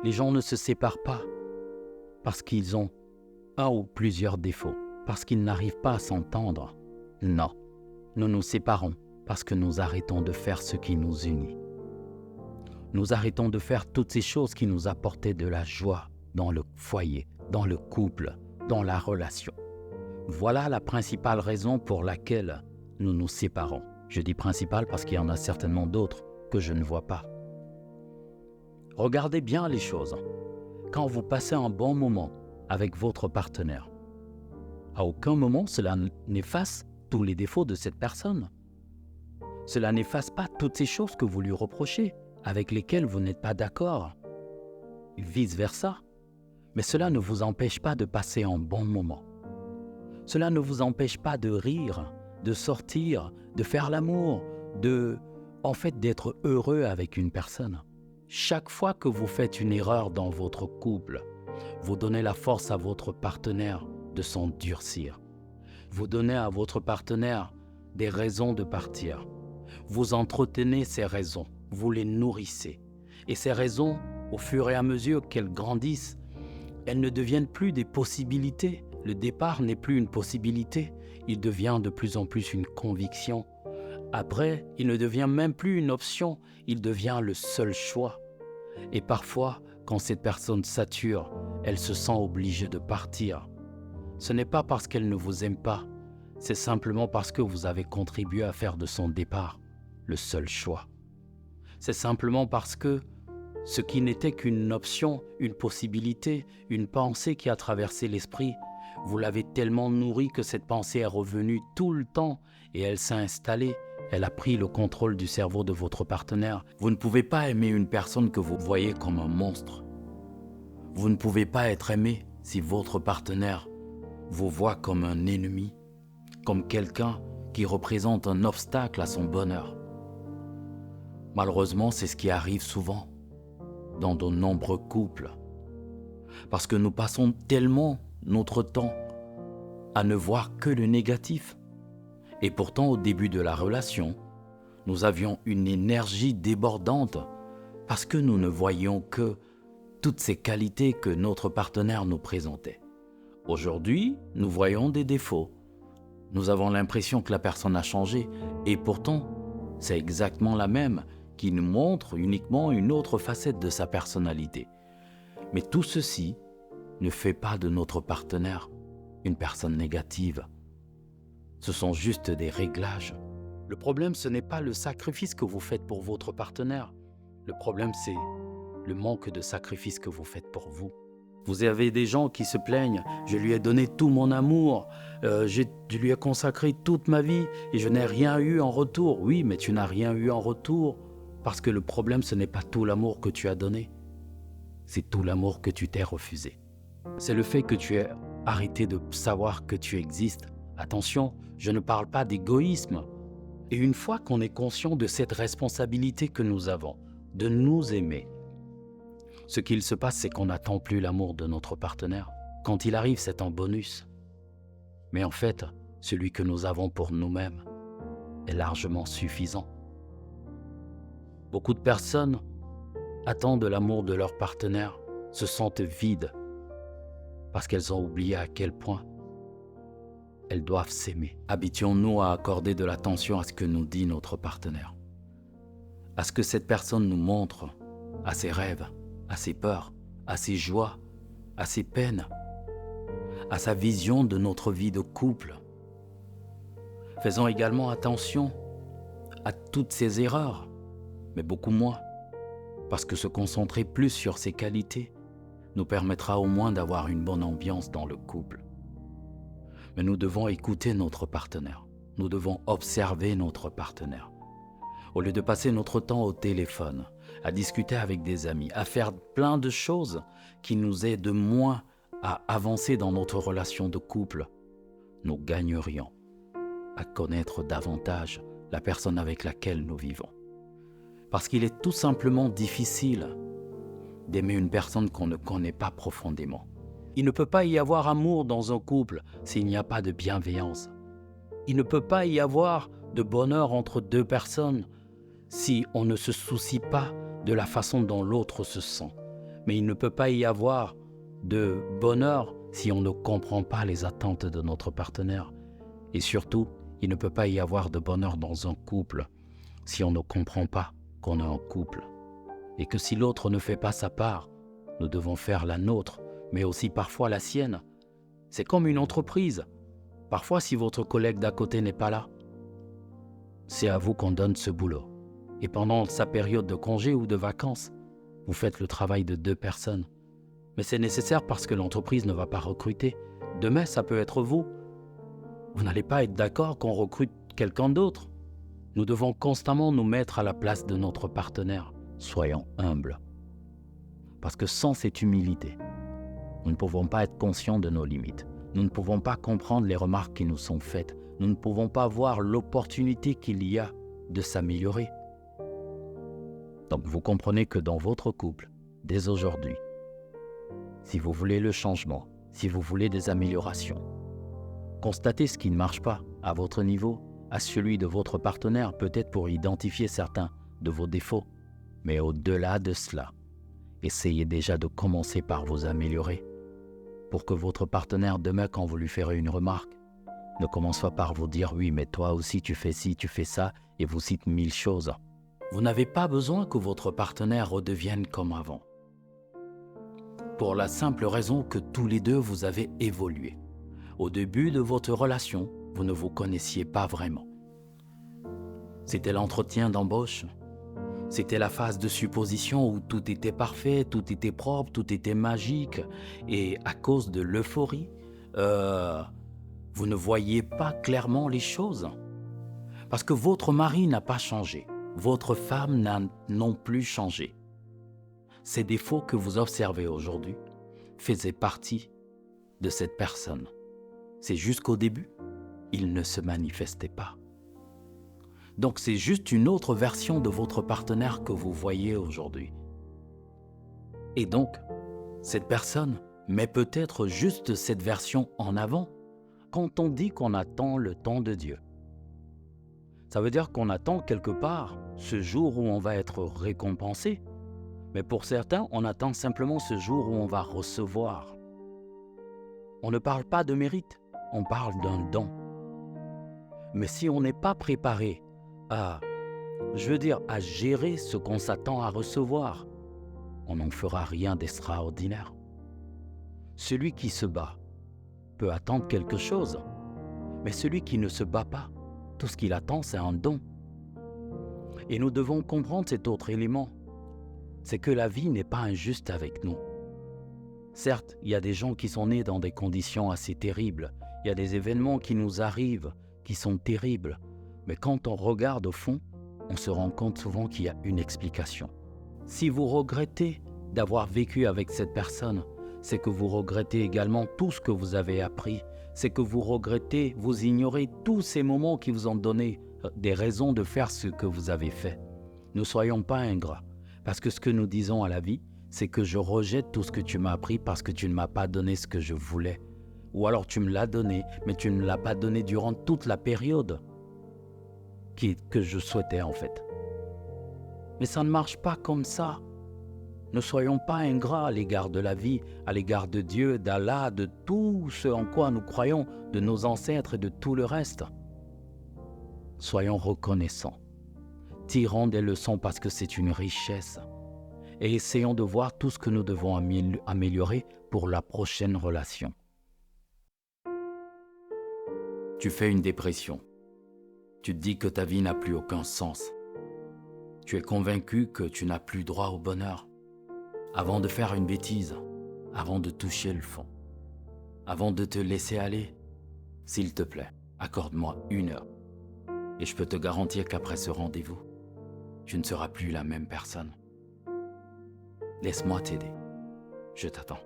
Les gens ne se séparent pas parce qu'ils ont un ou plusieurs défauts, parce qu'ils n'arrivent pas à s'entendre. Non, nous nous séparons parce que nous arrêtons de faire ce qui nous unit. Nous arrêtons de faire toutes ces choses qui nous apportaient de la joie dans le foyer, dans le couple, dans la relation. Voilà la principale raison pour laquelle nous nous séparons. Je dis principale parce qu'il y en a certainement d'autres que je ne vois pas. Regardez bien les choses. Quand vous passez un bon moment avec votre partenaire, à aucun moment cela n'efface tous les défauts de cette personne. Cela n'efface pas toutes ces choses que vous lui reprochez, avec lesquelles vous n'êtes pas d'accord, vice-versa. Mais cela ne vous empêche pas de passer un bon moment. Cela ne vous empêche pas de rire, de sortir, de faire l'amour, d'être heureux avec une personne. Chaque fois que vous faites une erreur dans votre couple, vous donnez la force à votre partenaire de s'endurcir. Vous donnez à votre partenaire des raisons de partir. Vous entretenez ces raisons, vous les nourrissez. Et ces raisons, au fur et à mesure qu'elles grandissent, elles ne deviennent plus des possibilités. Le départ n'est plus une possibilité, il devient de plus en plus une conviction. Après, il ne devient même plus une option, il devient le seul choix. Et parfois, quand cette personne sature, elle se sent obligée de partir. Ce n'est pas parce qu'elle ne vous aime pas, c'est simplement parce que vous avez contribué à faire de son départ le seul choix. C'est simplement parce que ce qui n'était qu'une option, une possibilité, une pensée qui a traversé l'esprit, vous l'avez tellement nourrie que cette pensée est revenue tout le temps et elle s'est installée. Elle a pris le contrôle du cerveau de votre partenaire. Vous ne pouvez pas aimer une personne que vous voyez comme un monstre. Vous ne pouvez pas être aimé si votre partenaire vous voit comme un ennemi, comme quelqu'un qui représente un obstacle à son bonheur. Malheureusement, c'est ce qui arrive souvent dans de nombreux couples. Parce que nous passons tellement notre temps à ne voir que le négatif. Et pourtant, au début de la relation, nous avions une énergie débordante parce que nous ne voyions que toutes ces qualités que notre partenaire nous présentait. Aujourd'hui, nous voyons des défauts. Nous avons l'impression que la personne a changé et pourtant, c'est exactement la même qui nous montre uniquement une autre facette de sa personnalité. Mais tout ceci ne fait pas de notre partenaire une personne négative. Ce sont juste des réglages. Le problème, ce n'est pas le sacrifice que vous faites pour votre partenaire. Le problème, c'est le manque de sacrifice que vous faites pour vous. Vous avez des gens qui se plaignent. Je lui ai donné tout mon amour. Je lui ai consacré toute ma vie et je n'ai rien eu en retour. Oui, mais tu n'as rien eu en retour parce que le problème, ce n'est pas tout l'amour que tu as donné. C'est tout l'amour que tu t'es refusé. C'est le fait que tu aies arrêté de savoir que tu existes. Attention, je ne parle pas d'égoïsme. Et une fois qu'on est conscient de cette responsabilité que nous avons, de nous aimer, ce qu'il se passe, c'est qu'on n'attend plus l'amour de notre partenaire. Quand il arrive, c'est un bonus. Mais en fait, celui que nous avons pour nous-mêmes est largement suffisant. Beaucoup de personnes attendent de l'amour de leur partenaire, se sentent vides parce qu'elles ont oublié à quel point elles doivent s'aimer. Habituons-nous à accorder de l'attention à ce que nous dit notre partenaire, à ce que cette personne nous montre, à ses rêves, à ses peurs, à ses joies, à ses peines, à sa vision de notre vie de couple. Faisons également attention à toutes ses erreurs, mais beaucoup moins, parce que se concentrer plus sur ses qualités nous permettra au moins d'avoir une bonne ambiance dans le couple. Mais nous devons écouter notre partenaire. Nous devons observer notre partenaire. Au lieu de passer notre temps au téléphone, à discuter avec des amis, à faire plein de choses qui nous aident moins à avancer dans notre relation de couple, nous gagnerions à connaître davantage la personne avec laquelle nous vivons. Parce qu'il est tout simplement difficile d'aimer une personne qu'on ne connaît pas profondément. Il ne peut pas y avoir amour dans un couple s'il n'y a pas de bienveillance. Il ne peut pas y avoir de bonheur entre deux personnes si on ne se soucie pas de la façon dont l'autre se sent. Mais il ne peut pas y avoir de bonheur si on ne comprend pas les attentes de notre partenaire. Et surtout, il ne peut pas y avoir de bonheur dans un couple si on ne comprend pas qu'on est en couple. Et que si l'autre ne fait pas sa part, nous devons faire la nôtre, mais aussi parfois la sienne. C'est comme une entreprise. Parfois, si votre collègue d'à côté n'est pas là, c'est à vous qu'on donne ce boulot. Et pendant sa période de congé ou de vacances, vous faites le travail de 2 personnes. Mais c'est nécessaire parce que l'entreprise ne va pas recruter. Demain, ça peut être vous. Vous n'allez pas être d'accord qu'on recrute quelqu'un d'autre. Nous devons constamment nous mettre à la place de notre partenaire. Soyons humbles. Parce que sans cette humilité, nous ne pouvons pas être conscients de nos limites. Nous ne pouvons pas comprendre les remarques qui nous sont faites. Nous ne pouvons pas voir l'opportunité qu'il y a de s'améliorer. Donc vous comprenez que dans votre couple, dès aujourd'hui, si vous voulez le changement, si vous voulez des améliorations, constatez ce qui ne marche pas à votre niveau, à celui de votre partenaire, peut-être pour identifier certains de vos défauts. Mais au-delà de cela, essayez déjà de commencer par vous améliorer pour que votre partenaire, demain, quand vous lui ferez une remarque, ne commence pas par vous dire « oui, mais toi aussi tu fais ci, tu fais ça » et vous cite 1000 choses. Vous n'avez pas besoin que votre partenaire redevienne comme avant. Pour la simple raison que tous les deux vous avez évolué. Au début de votre relation, vous ne vous connaissiez pas vraiment. C'était l'entretien d'embauche. C'était la phase de supposition où tout était parfait, tout était propre, tout était magique. Et à cause de l'euphorie, vous ne voyez pas clairement les choses. Parce que votre mari n'a pas changé. Votre femme n'a non plus changé. Ces défauts que vous observez aujourd'hui faisaient partie de cette personne. C'est juste qu'au début, ils ne se manifestaient pas. Donc c'est juste une autre version de votre partenaire que vous voyez aujourd'hui. Et donc, cette personne met peut-être juste cette version en avant quand on dit qu'on attend le temps de Dieu. Ça veut dire qu'on attend quelque part ce jour où on va être récompensé. Mais pour certains, on attend simplement ce jour où on va recevoir. On ne parle pas de mérite, on parle d'un don. Mais si on n'est pas préparé à gérer ce qu'on s'attend à recevoir, on n'en fera rien d'extraordinaire. Celui qui se bat peut attendre quelque chose, mais celui qui ne se bat pas, tout ce qu'il attend, c'est un don. Et nous devons comprendre cet autre élément, c'est que la vie n'est pas injuste avec nous. Certes, il y a des gens qui sont nés dans des conditions assez terribles, il y a des événements qui nous arrivent, qui sont terribles, mais quand on regarde au fond, on se rend compte souvent qu'il y a une explication. Si vous regrettez d'avoir vécu avec cette personne, c'est que vous regrettez également tout ce que vous avez appris, c'est que vous regrettez, vous ignorez tous ces moments qui vous ont donné des raisons de faire ce que vous avez fait. Ne soyons pas ingrats, parce que ce que nous disons à la vie, c'est que je rejette tout ce que tu m'as appris parce que tu ne m'as pas donné ce que je voulais. Ou alors tu me l'as donné, mais tu ne l'as pas donné durant toute la période que je souhaitais en fait. Mais ça ne marche pas comme ça. Ne soyons pas ingrats à l'égard de la vie, à l'égard de Dieu, d'Allah, de tout ce en quoi nous croyons, de nos ancêtres et de tout le reste. Soyons reconnaissants. Tirons des leçons parce que c'est une richesse. Et essayons de voir tout ce que nous devons améliorer pour la prochaine relation. Tu fais une dépression. Tu te dis que ta vie n'a plus aucun sens. Tu es convaincu que tu n'as plus droit au bonheur. Avant de faire une bêtise, avant de toucher le fond, avant de te laisser aller, s'il te plaît, accorde-moi 1 heure. Et je peux te garantir qu'après ce rendez-vous, tu ne seras plus la même personne. Laisse-moi t'aider. Je t'attends.